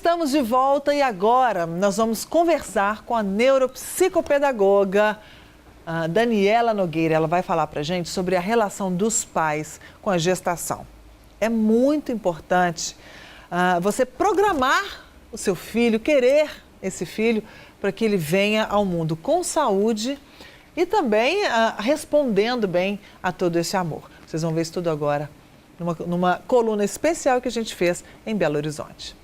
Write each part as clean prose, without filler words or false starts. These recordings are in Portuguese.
Estamos de volta e agora nós vamos conversar com a neuropsicopedagoga Daniela Nogueira. Ela vai falar para a gente sobre a relação dos pais com a gestação. É muito importante você programar o seu filho, querer esse filho para que ele venha ao mundo com saúde e também respondendo bem a todo esse amor. Vocês vão ver isso tudo agora numa coluna especial que a gente fez em Belo Horizonte.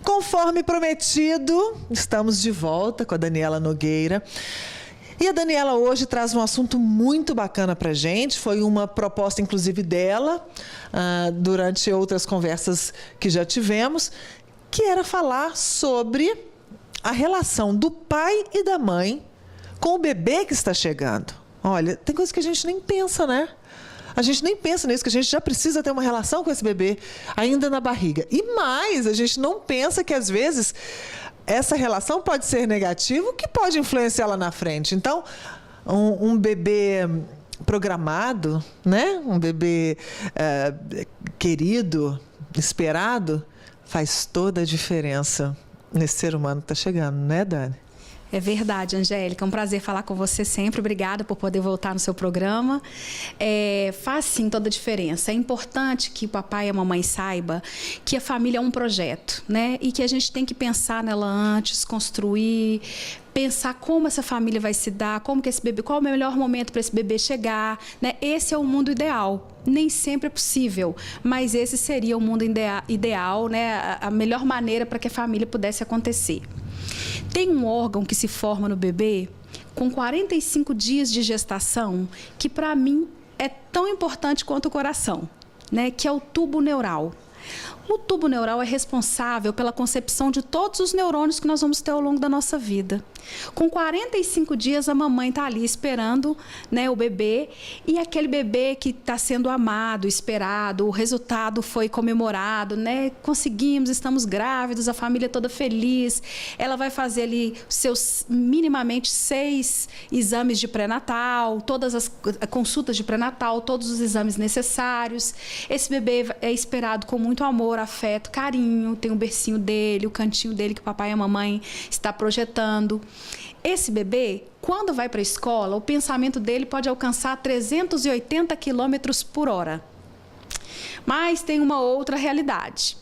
Conforme prometido, estamos de volta com a Daniela Nogueira. E a Daniela hoje traz um assunto muito bacana para a gente. Foi uma proposta, inclusive, dela, durante outras conversas que já tivemos, que era falar sobre a relação do pai e da mãe com o bebê que está chegando. Olha, tem coisa que a gente nem pensa, né? A gente nem pensa nisso, que a gente já precisa ter uma relação com esse bebê ainda na barriga. E mais, a gente não pensa que, às vezes, essa relação pode ser negativa, que pode influenciar lá na frente. Então, um bebê programado, né? Um bebê querido, esperado, faz toda a diferença nesse ser humano que está chegando, né, Dani? É verdade, Angélica. É um prazer falar com você sempre. Obrigada por poder voltar no seu programa. Faz, sim, toda a diferença. É importante que o papai e a mamãe saibam que a família é um projeto, né? E que a gente tem que pensar nela antes, construir, pensar como essa família vai se dar, como que esse bebê, qual é o melhor momento para esse bebê chegar, né? Esse é o mundo ideal. Nem sempre é possível, mas esse seria o mundo ideal, né? A melhor maneira para que a família pudesse acontecer. Tem um órgão que se forma no bebê com 45 dias de gestação, que para mim é tão importante quanto o coração, né? Que é o tubo neural. O tubo neural é responsável pela concepção de todos os neurônios que nós vamos ter ao longo da nossa vida. Com 45 dias, a mamãe está ali esperando, né, o bebê, e aquele bebê que está sendo amado, esperado, o resultado foi comemorado, né? Conseguimos, estamos grávidos, a família toda feliz. Ela vai fazer ali seus minimamente 6 exames de pré-natal, todas as consultas de pré-natal, todos os exames necessários. Esse bebê é esperado com muito amor, afeto, carinho, tem o bercinho dele, o cantinho dele que o papai e a mamãe está projetando. Esse bebê, quando vai para a escola, o pensamento dele pode alcançar 380 quilômetros por hora. Mas tem uma outra realidade.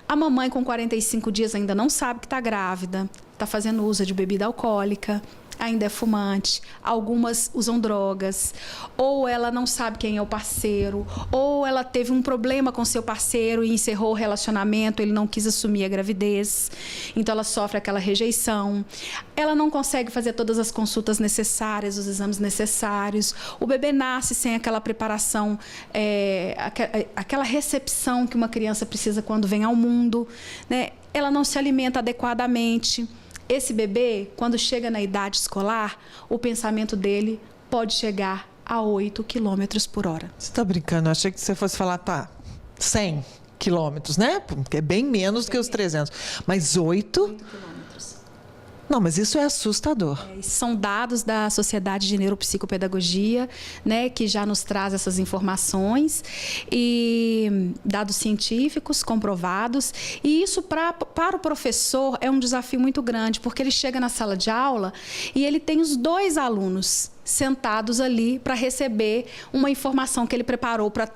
A mamãe com 45 dias ainda não sabe que está grávida, está fazendo uso de bebida alcoólica, ainda é fumante, algumas usam drogas, ou ela não sabe quem é o parceiro, ou ela teve um problema com seu parceiro e encerrou o relacionamento, ele não quis assumir a gravidez, então ela sofre aquela rejeição, ela não consegue fazer todas as consultas necessárias, os exames necessários, o bebê nasce sem aquela preparação, aquela recepção que uma criança precisa quando vem ao mundo, né? Ela não se alimenta adequadamente. Esse bebê, quando chega na idade escolar, o pensamento dele pode chegar a 8 quilômetros por hora. Você está brincando? Eu achei que você fosse falar, 100 quilômetros, né? Porque é bem menos que os 300. Mas 8 quilômetros. Não, mas isso é assustador. São dados da Sociedade de Neuropsicopedagogia, né, que já nos traz essas informações, e dados científicos comprovados. E isso para o professor é um desafio muito grande, porque ele chega na sala de aula e ele tem os 2 alunos sentados ali para receber uma informação que ele preparou para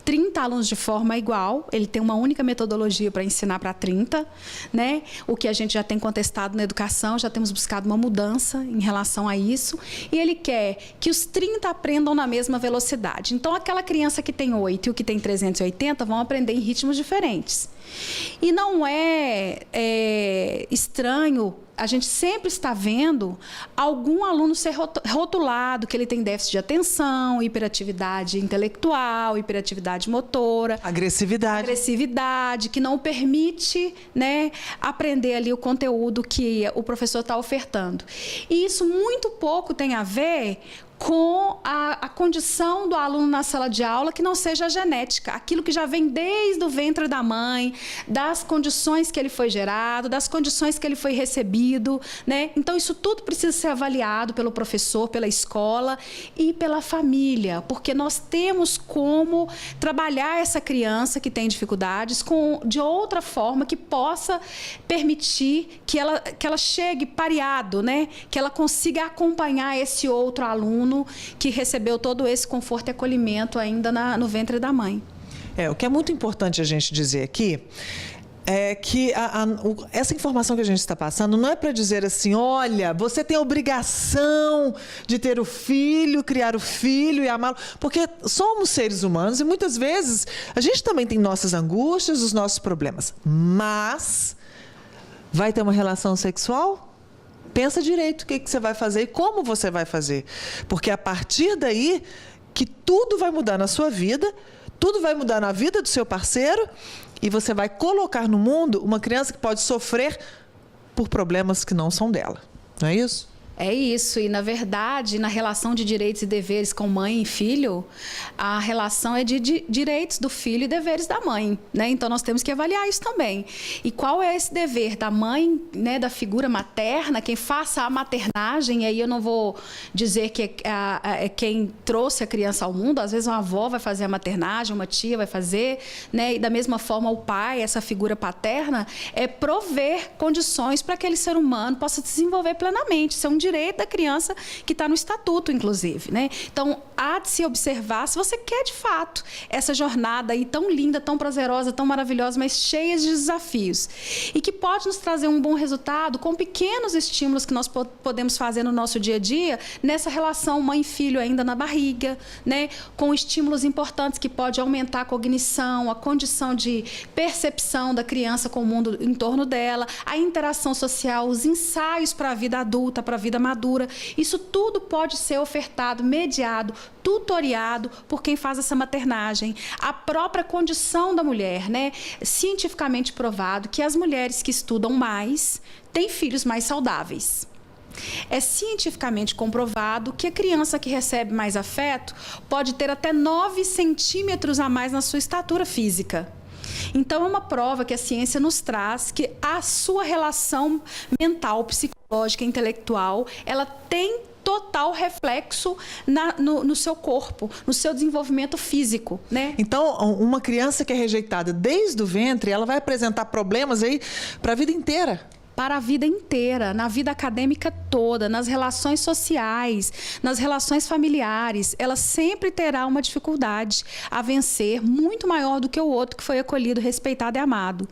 30 alunos de forma igual, ele tem uma única metodologia para ensinar para 30, né? O que a gente já tem contestado na educação, já temos buscado uma mudança em relação a isso, e ele quer que os 30 aprendam na mesma velocidade. Então, aquela criança que tem 8 e o que tem 380 vão aprender em ritmos diferentes. E não é estranho, a gente sempre está vendo algum aluno ser rotulado, que ele tem déficit de atenção, hiperatividade intelectual, hiperatividade motora. Agressividade, que não permite, né, aprender ali o conteúdo que o professor está ofertando. E isso muito pouco tem a ver com a condição do aluno na sala de aula que não seja a genética, aquilo que já vem desde o ventre da mãe, das condições que ele foi gerado, das condições que ele foi recebido, né? Então, isso tudo precisa ser avaliado pelo professor, pela escola e pela família, porque nós temos como trabalhar essa criança que tem dificuldades de outra forma que possa permitir que ela chegue pareado, né? Que ela consiga acompanhar esse outro aluno que recebeu todo esse conforto e acolhimento ainda no ventre da mãe. O que é muito importante a gente dizer aqui é que essa informação que a gente está passando não é para dizer assim, olha, você tem a obrigação de ter o filho, criar o filho e amá-lo, porque somos seres humanos e muitas vezes a gente também tem nossas angústias, os nossos problemas, mas vai ter uma relação sexual? Pensa direito o que você vai fazer e como você vai fazer. Porque é a partir daí que tudo vai mudar na sua vida, tudo vai mudar na vida do seu parceiro e você vai colocar no mundo uma criança que pode sofrer por problemas que não são dela. Não é isso? É isso, e na verdade, na relação de direitos e deveres com mãe e filho, a relação é de direitos do filho e deveres da mãe, né? Então nós temos que avaliar isso também. E qual é esse dever da mãe, né, da figura materna, quem faça a maternagem, e aí eu não vou dizer que é quem trouxe a criança ao mundo, às vezes uma avó vai fazer a maternagem, uma tia vai fazer, né? E da mesma forma o pai, essa figura paterna, é prover condições para que aquele ser humano possa se desenvolver plenamente. Isso é um direito da criança que está no estatuto, inclusive, né? Então, há de se observar se você quer, de fato, essa jornada aí tão linda, tão prazerosa, tão maravilhosa, mas cheia de desafios. E que pode nos trazer um bom resultado com pequenos estímulos que nós podemos fazer no nosso dia a dia, nessa relação mãe-filho ainda na barriga, né? Com estímulos importantes que pode aumentar a cognição, a condição de percepção da criança com o mundo em torno dela, a interação social, os ensaios para a vida adulta, para a vida madura. Isso tudo pode ser ofertado, mediado, tutoriado por quem faz essa maternagem. A própria condição da mulher, né? Cientificamente provado que as mulheres que estudam mais têm filhos mais saudáveis. É cientificamente comprovado que a criança que recebe mais afeto pode ter até 9 centímetros a mais na sua estatura física. Então, é uma prova que a ciência nos traz que a sua relação mental, psicológica, intelectual, ela tem total reflexo no seu corpo, no seu desenvolvimento físico, né? Então, uma criança que é rejeitada desde o ventre, ela vai apresentar problemas aí para a vida inteira. Para a vida inteira, na vida acadêmica toda, nas relações sociais, nas relações familiares, ela sempre terá uma dificuldade a vencer muito maior do que o outro que foi acolhido, respeitado e amado.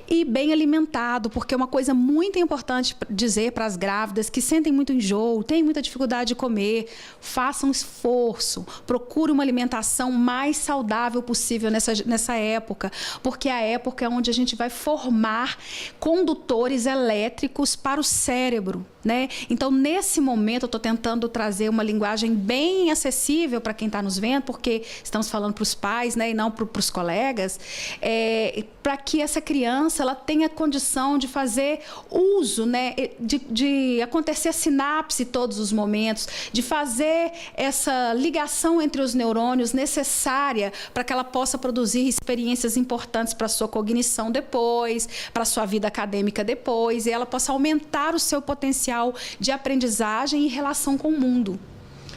E bem alimentado, porque é uma coisa muito importante dizer para as grávidas que sentem muito enjoo, têm muita dificuldade de comer, façam um esforço, procure uma alimentação mais saudável possível nessa época, porque é a época onde a gente vai formar condutores elétricos para o cérebro, né? Então, nesse momento, eu estou tentando trazer uma linguagem bem acessível para quem está nos vendo, porque estamos falando para os pais, né, e não para os colegas, para que essa criança ela tenha condição de fazer uso, né, de acontecer a sinapse todos os momentos, de fazer essa ligação entre os neurônios necessária para que ela possa produzir experiências importantes para a sua cognição depois, para a sua vida acadêmica depois, e ela possa aumentar o seu potencial de aprendizagem e relação com o mundo.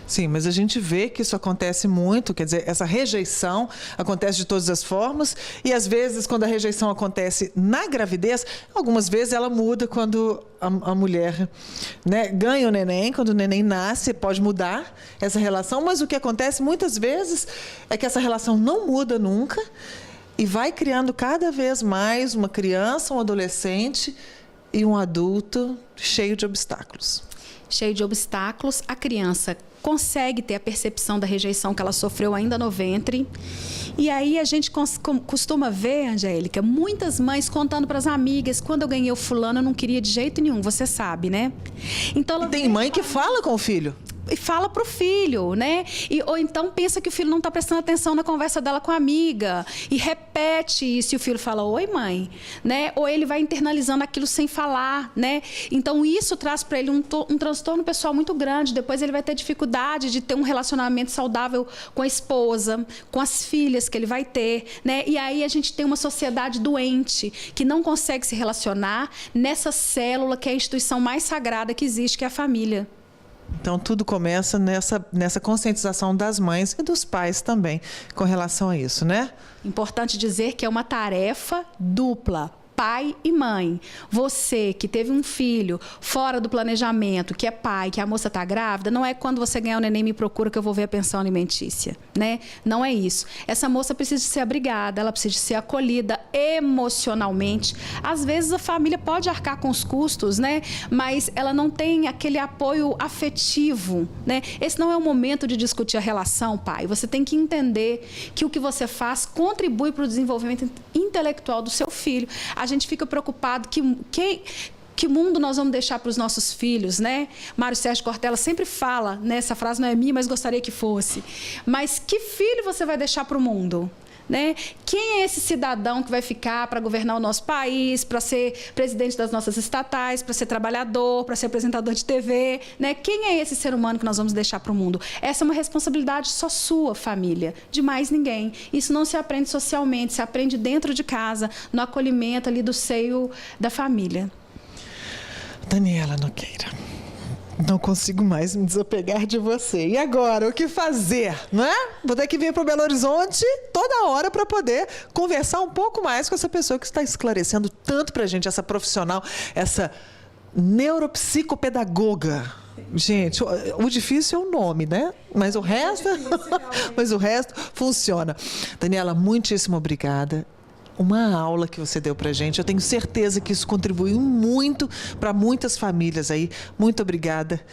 Sim, mas a gente vê que isso acontece muito, quer dizer, essa rejeição acontece de todas as formas e às vezes quando a rejeição acontece na gravidez, algumas vezes ela muda quando a mulher, né, ganha o neném, quando o neném nasce, pode mudar essa relação, mas o que acontece muitas vezes é que essa relação não muda nunca e vai criando cada vez mais uma criança, um adolescente e um adulto cheio de obstáculos. Cheio de obstáculos, a criança consegue ter a percepção da rejeição que ela sofreu ainda no ventre. E aí a gente costuma ver, Angélica, muitas mães contando para as amigas, quando eu ganhei o fulano, eu não queria de jeito nenhum, você sabe, né? Então, e tem mãe que fala com o filho. fala pro filho, né? Ou então pensa que o filho não está prestando atenção na conversa dela com a amiga e repete isso e o filho fala, oi mãe, né? Ou ele vai internalizando aquilo sem falar, né? Então isso traz para ele um transtorno pessoal muito grande. Depois ele vai ter dificuldade de ter um relacionamento saudável com a esposa, com as filhas que ele vai ter, né? E aí a gente tem uma sociedade doente que não consegue se relacionar nessa célula que é a instituição mais sagrada que existe, que é a família. Então, tudo começa nessa conscientização das mães e dos pais também com relação a isso, né? Importante dizer que é uma tarefa dupla. Pai e mãe. Você que teve um filho fora do planejamento, que é pai, que a moça está grávida, não é quando você ganhar o neném me procura que eu vou ver a pensão alimentícia, né? Não é isso. Essa moça precisa ser abrigada, ela precisa ser acolhida emocionalmente. Às vezes a família pode arcar com os custos, né? Mas ela não tem aquele apoio afetivo, né? Esse não é o momento de discutir a relação, pai. Você tem que entender que o que você faz contribui para o desenvolvimento intelectual do seu filho. A gente fica preocupado que mundo nós vamos deixar para os nossos filhos, né? Mário Sérgio Cortella sempre fala, né? Essa frase não é minha, mas gostaria que fosse. Mas que filho você vai deixar para o mundo? Né? Quem é esse cidadão que vai ficar para governar o nosso país, para ser presidente das nossas estatais, para ser trabalhador, para ser apresentador de TV? Né? Quem é esse ser humano que nós vamos deixar para o mundo? Essa é uma responsabilidade só sua, família, de mais ninguém. Isso não se aprende socialmente, se aprende dentro de casa, no acolhimento ali do seio da família. Daniela Nogueira, não consigo mais me desapegar de você. E agora, o que fazer, não é? Vou ter que vir para Belo Horizonte toda hora para poder conversar um pouco mais com essa pessoa que está esclarecendo tanto para a gente, essa profissional, essa neuropsicopedagoga. Gente, o difícil é o nome, né? Mas o resto, funciona. Daniela, muitíssimo obrigada. Uma aula que você deu pra gente. Eu tenho certeza que isso contribuiu muito para muitas famílias aí. Muito obrigada.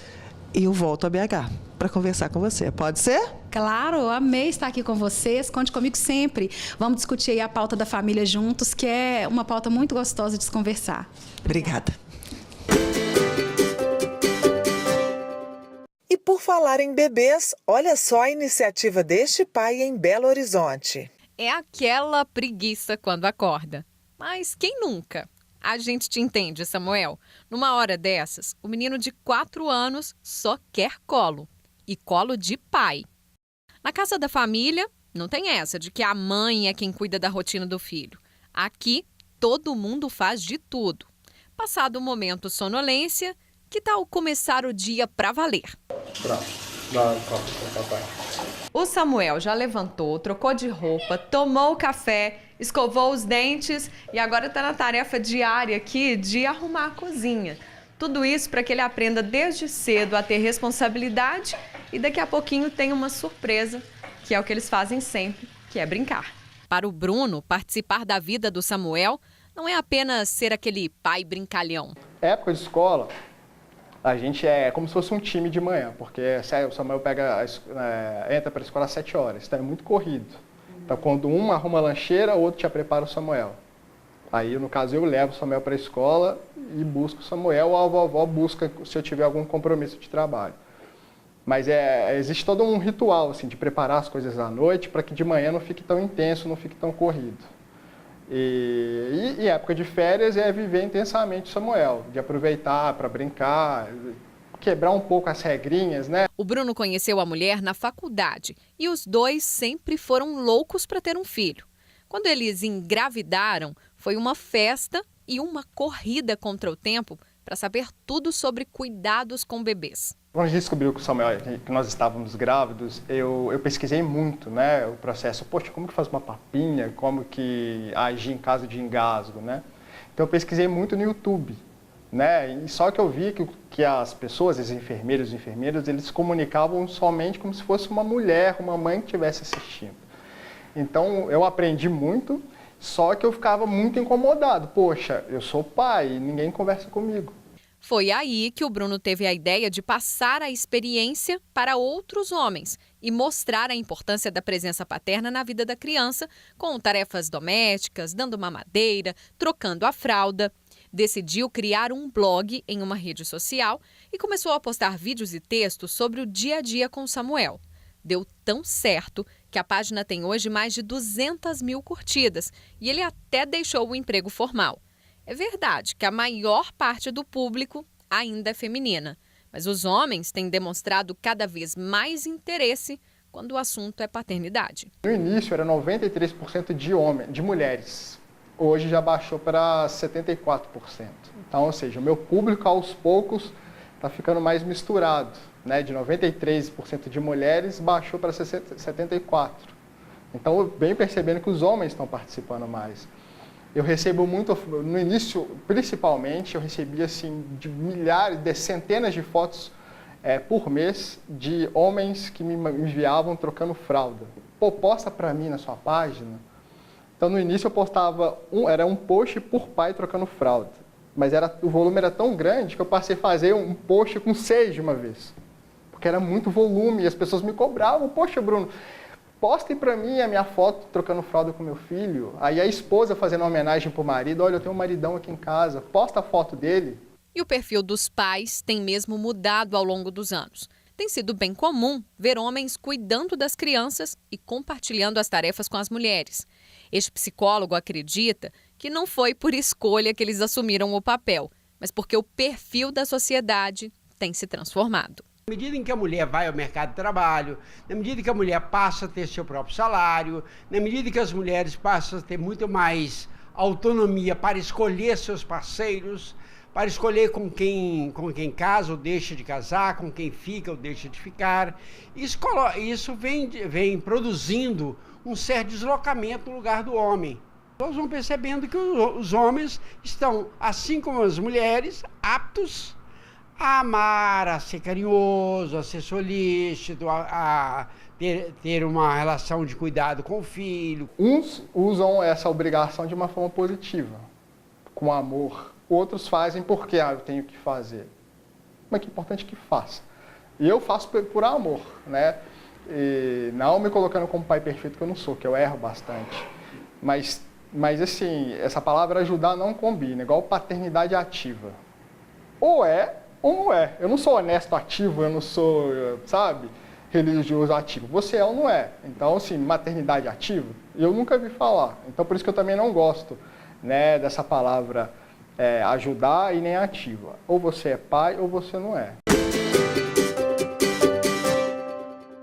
E eu volto a BH para conversar com você. Pode ser? Claro, amei estar aqui com vocês. Conte comigo sempre. Vamos discutir aí a pauta da família juntos, que é uma pauta muito gostosa de se conversar. Obrigada. E por falar em bebês, olha só a iniciativa deste pai em Belo Horizonte. É aquela preguiça quando acorda. Mas quem nunca? A gente te entende, Samuel. Numa hora dessas, o menino de 4 anos só quer colo. E colo de pai. Na casa da família, não tem essa de que a mãe é quem cuida da rotina do filho. Aqui, todo mundo faz de tudo. Passado o momento sonolência, que tal começar o dia pra valer? Pronto, dá um copo pro papai. O Samuel já levantou, trocou de roupa, tomou o café, escovou os dentes e agora está na tarefa diária aqui de arrumar a cozinha. Tudo isso para que ele aprenda desde cedo a ter responsabilidade e daqui a pouquinho tem uma surpresa, que é o que eles fazem sempre, que é brincar. Para o Bruno, participar da vida do Samuel não é apenas ser aquele pai brincalhão. Época de escola, a gente é como se fosse um time de manhã, porque o Samuel entra para a escola às 7 horas, então é muito corrido. Então, quando um arruma a lancheira, o outro já prepara o Samuel. Aí, no caso, eu levo o Samuel para a escola e busco o Samuel, ou a vovó busca se eu tiver algum compromisso de trabalho. Mas existe todo um ritual assim, de preparar as coisas à noite para que de manhã não fique tão intenso, não fique tão corrido. E época de férias é viver intensamente o Samuel, de aproveitar para brincar, quebrar um pouco as regrinhas, né? O Bruno conheceu a mulher na faculdade e os dois sempre foram loucos para ter um filho. Quando eles engravidaram, foi uma festa e uma corrida contra o tempo para saber tudo sobre cuidados com bebês. Quando a gente descobriu que o Samuel, que nós estávamos grávidos, eu pesquisei muito, né, o processo. Poxa, como que faz uma papinha? Como que agir em caso de engasgo, né? Então eu pesquisei muito no YouTube, né? E só que eu vi que as pessoas, os enfermeiros, eles comunicavam somente como se fosse uma mulher, uma mãe que estivesse assistindo. Então eu aprendi muito, só que eu ficava muito incomodado. Poxa, eu sou pai e ninguém conversa comigo. Foi aí que o Bruno teve a ideia de passar a experiência para outros homens e mostrar a importância da presença paterna na vida da criança, com tarefas domésticas, dando mamadeira, trocando a fralda. decidiu criar um blog em uma rede social e começou a postar vídeos e textos sobre o dia a dia com Samuel. Deu tão certo que a página tem hoje mais de 200 mil curtidas e ele até deixou o emprego formal. É verdade que a maior parte do público ainda é feminina, mas os homens têm demonstrado cada vez mais interesse quando o assunto é paternidade. No início era 93% de mulheres. Hoje já baixou para 74%. Então, ou seja, o meu público aos poucos está ficando mais misturado, né? De 93% de mulheres baixou para 74%. Então, eu venho percebendo que os homens estão participando mais. Eu recebo muito, no início, principalmente, eu recebia assim, de milhares, de centenas de fotos por mês de homens que me enviavam trocando fralda. Pô, posta para mim na sua página. Então, no inío eu postava, era um post por pai trocando fralda. Mas o volume era tão grande que eu passei a fazer um post com 6 de uma vez. Porque era muito volume e as pessoas me cobravam. Poxa, Bruno, postem para mim a minha foto trocando fralda com meu filho. Aí a esposa fazendo uma homenagem para o marido. Olha, eu tenho um maridão aqui em casa. Posta a foto dele. E o perfil dos pais tem mesmo mudado ao longo dos anos. Tem sido bem comum ver homens cuidando das crianças e compartilhando as tarefas com as mulheres. Este psicólogo acredita que não foi por escolha que eles assumiram o papel, mas porque o perfil da sociedade tem se transformado. Na medida em que a mulher vai ao mercado de trabalho, na medida que a mulher passa a ter seu próprio salário, na medida que as mulheres passam a ter muito mais autonomia para escolher seus parceiros, para escolher com quem casa ou deixa de casar, com quem fica ou deixa de ficar. Isso vem produzindo um certo deslocamento no lugar do homem. Nós vamos percebendo que os homens estão, assim como as mulheres, aptos a amar, a ser carinhoso, a ser solícito, a ter uma relação de cuidado com o filho. Uns usam essa obrigação de uma forma positiva, com amor. Outros fazem porque eu tenho que fazer. Mas que importante que faça. E eu faço por amor, né? E não me colocando como pai perfeito que eu não sou, que eu erro bastante. Mas assim, essa palavra ajudar não combina, igual paternidade ativa. Ou é ou não é. Eu não sou honesto ativo, eu não sou, sabe, religioso ativo. Você é ou não é. Então, assim, maternidade ativa, eu nunca vi falar. Então, por isso que eu também não gosto, né, dessa palavra ajudar e nem ativa. Ou você é pai ou você não é.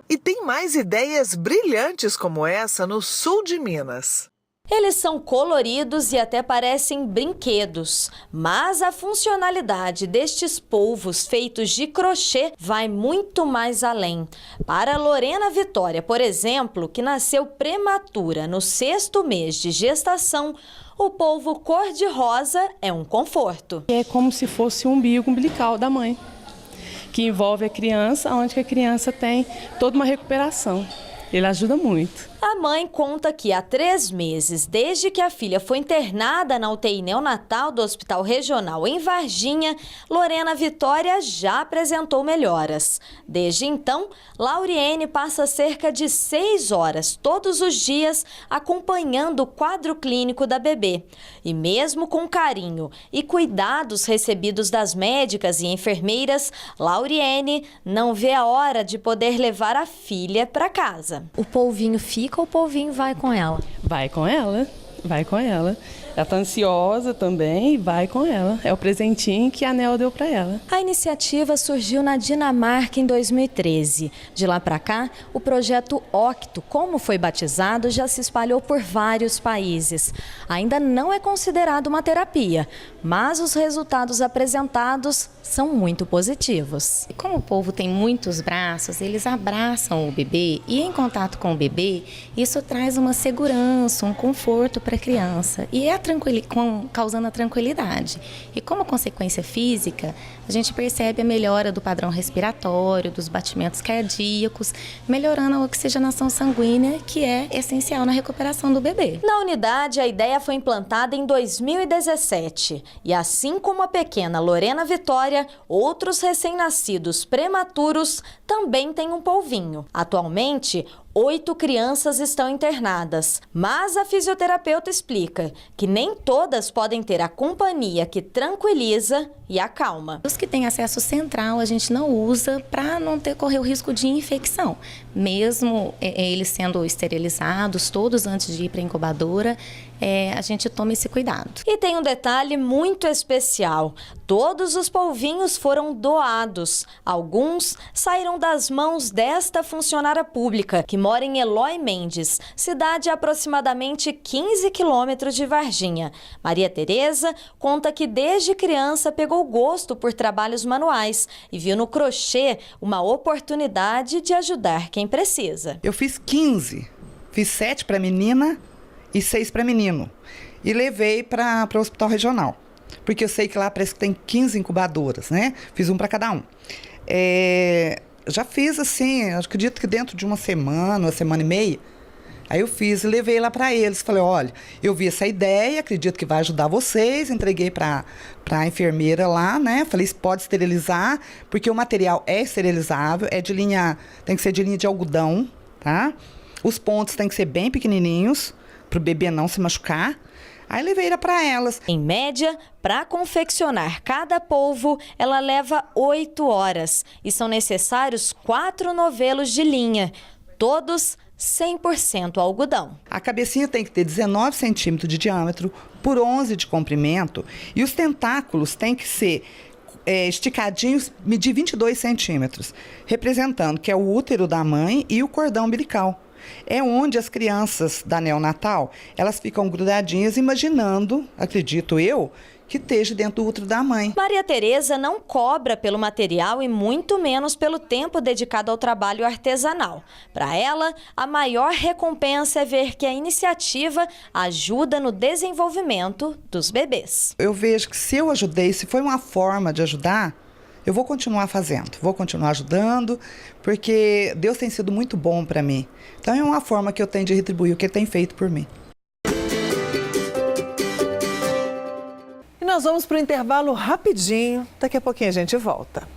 E tem mais ideias brilhantes como essa no sul de Minas. Eles são coloridos e até parecem brinquedos, mas a funcionalidade destes polvos feitos de crochê vai muito mais além. Para Lorena Vitória, por exemplo, que nasceu prematura no 6º mês de gestação, o polvo cor-de-rosa é um conforto. É como se fosse o umbigo umbilical da mãe, que envolve a criança, onde a criança tem toda uma recuperação. Ele ajuda muito. A mãe conta que há 3 meses, desde que a filha foi internada na UTI neonatal do Hospital Regional em Varginha, Lorena Vitória já apresentou melhoras. Desde então, Lauriene passa cerca de 6 horas todos os dias acompanhando o quadro clínico da bebê. E mesmo com carinho e cuidados recebidos das médicas e enfermeiras, Lauriene não vê a hora de poder levar a filha para casa. O polvinho fica ou o polvinho vai com ela? Vai com ela, vai com ela. Ela tá ansiosa também e vai com ela. É o presentinho que a Nel deu para ela. A iniciativa surgiu na Dinamarca em 2013. De lá para cá, o projeto Octo, como foi batizado, já se espalhou por vários países. Ainda não é considerado uma terapia, mas os resultados apresentados são muito positivos. Como o polvo tem muitos braços, eles abraçam o bebê e em contato com o bebê, isso traz uma segurança, um conforto para a criança. E causando a tranquilidade. E como consequência física, a gente percebe a melhora do padrão respiratório, dos batimentos cardíacos, melhorando a oxigenação sanguínea, que é essencial na recuperação do bebê. Na unidade, a ideia foi implantada em 2017. E assim como a pequena Lorena Vitória, outros recém-nascidos prematuros também têm um polvinho. Atualmente, 8 crianças estão internadas, mas a fisioterapeuta explica que nem todas podem ter a companhia que tranquiliza e acalma. Os que têm acesso central a gente não usa para não correr o risco de infecção. Mesmo eles sendo esterilizados, todos antes de ir para a incubadora, a gente toma esse cuidado. E tem um detalhe muito especial. Todos os polvinhos foram doados. Alguns saíram das mãos desta funcionária pública, que mora em Eloy Mendes, cidade a aproximadamente 15 quilômetros de Varginha. Maria Tereza conta que desde criança pegou gosto por trabalhos manuais e viu no crochê uma oportunidade de ajudar quem precisa. Eu fiz 15, fiz 7 para menina e 6 para menino. E levei para o hospital regional, porque eu sei que lá parece que tem 15 incubadoras, né? Fiz um para cada um. Já fiz assim, acredito que dentro de uma semana e meia, aí eu fiz e levei lá para eles. Falei, olha, eu vi essa ideia, acredito que vai ajudar vocês. Entreguei para a enfermeira lá, né? Falei, pode esterilizar, porque o material é esterilizável, tem que ser de linha de algodão, tá? Os pontos têm que ser bem pequenininhos, para o bebê não se machucar. Aí levei para elas. Em média, para confeccionar cada polvo, ela leva 8 horas. E são necessários 4 novelos de linha, todos 100% algodão. A cabecinha tem que ter 19 centímetros de diâmetro por 11 de comprimento. E os tentáculos têm que ser esticadinhos, medir 22 centímetros, representando que é o útero da mãe e o cordão umbilical. É onde as crianças da neonatal, elas ficam grudadinhas imaginando, acredito eu, que esteja dentro do útero da mãe. Maria Tereza não cobra pelo material e muito menos pelo tempo dedicado ao trabalho artesanal. Para ela, a maior recompensa é ver que a iniciativa ajuda no desenvolvimento dos bebês. Eu vejo que se eu ajudei, se foi uma forma de ajudar, eu vou continuar fazendo, vou continuar ajudando, porque Deus tem sido muito bom para mim. Então é uma forma que eu tenho de retribuir o que Ele tem feito por mim. E nós vamos para o intervalo rapidinho, daqui a pouquinho a gente volta.